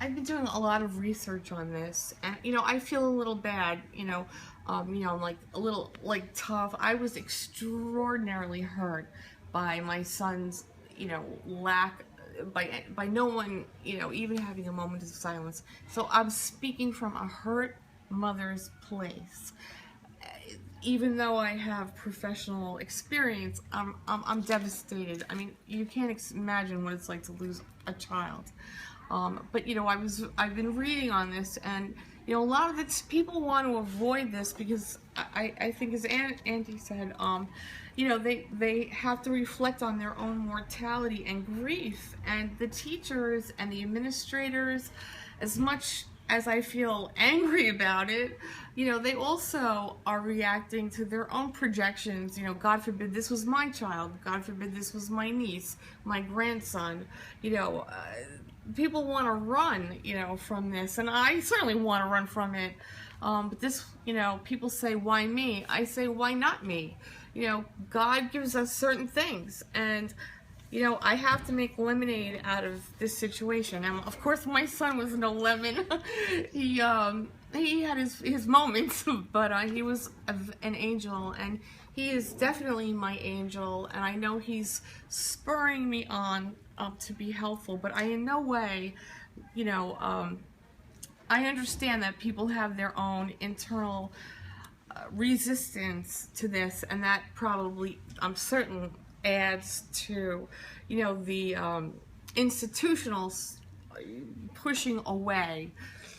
I've been doing a lot of research on this, and I feel a little bad. I'm like a little like tough. I was extraordinarily hurt by my son's, lack by no one, even having a moment of silence. So I'm speaking from a hurt mother's place. Even though I have professional experience, I'm devastated. I mean, you can't imagine what it's like to lose a child. But I've been reading on this, and a lot of it's people want to avoid this because I think, as Auntie said, they have to reflect on their own mortality and grief, and the teachers and the administrators, as much as I feel angry about it, they also are reacting to their own projections. God forbid this was my child. God forbid this was my niece, my grandson. People want to run, from this, and I certainly want to run from it. But this, people say, why me? I say, why not me? God gives us certain things, and I have to make lemonade out of this situation. And of course, my son was no lemon. he had his moments, but he was an angel, and he is definitely my angel. And I know he's spurring me on to be helpful. But I in no way, I understand that people have their own internal resistance to this, and that probably, I'm certain, adds to, the institutional pushing away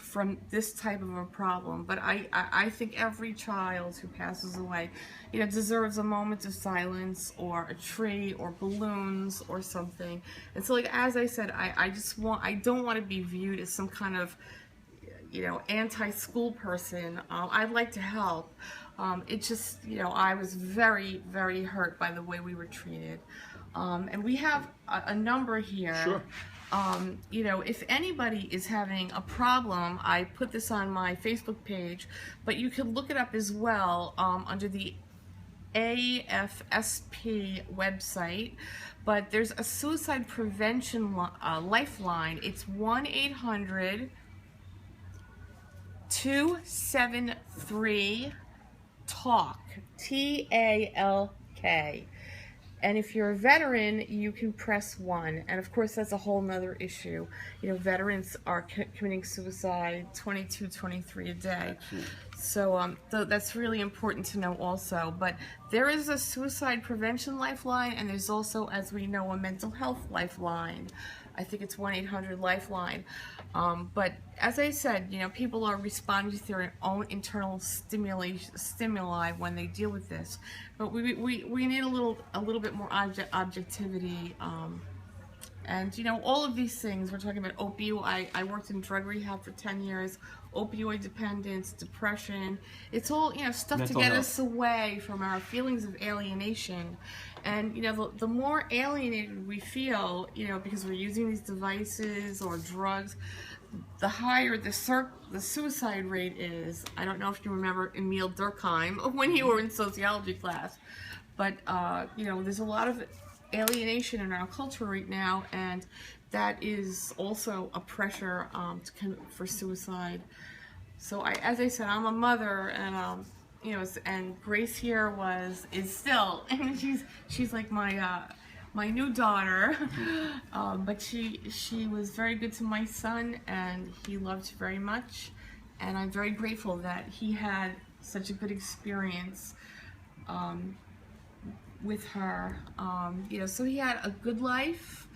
from this type of a problem. But I think every child who passes away, deserves a moment of silence, or a tree, or balloons, or something. And so, like, as I said, I don't want to be viewed as some kind of, anti-school person. I'd like to help. It just, I was very, very hurt by the way we were treated. And we have a number here. Sure. If anybody is having a problem, I put this on my Facebook page, but you can look it up as well under the AFSP website. But there's a suicide prevention lifeline. It's 1-800-273-TALK, TALK. And if you're a veteran, you can press 1. And of course, that's a whole nother issue. Veterans are committing suicide 22, 23 a day. So that's really important to know also. But there is a suicide prevention lifeline, and there's also, as we know, a mental health lifeline. I think it's 1-800-LIFELINE. But as I said, people are responding to their own internal stimuli when they deal with this. But we need a little bit more objectivity. And all of these things, we're talking about opioid. I worked in drug rehab for 10 years. Opioid dependence, depression. It's all, stuff Mental to get health. us away from our feelings of alienation. And, the more alienated we feel, because we're using these devices or drugs, the higher the suicide rate is. I don't know if you remember Emil Durkheim when you were in sociology class. But, there's a lot of alienation in our culture right now, and that is also a pressure for suicide. So as I said, I'm a mother, and and Grace here is still, and she's like my new daughter. But she was very good to my son, and he loved her very much, and I'm very grateful that he had such a good experience with her. So he had a good life.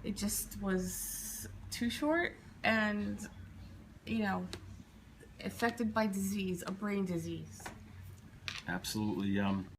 It just was too short, and affected by disease, a brain disease. Absolutely.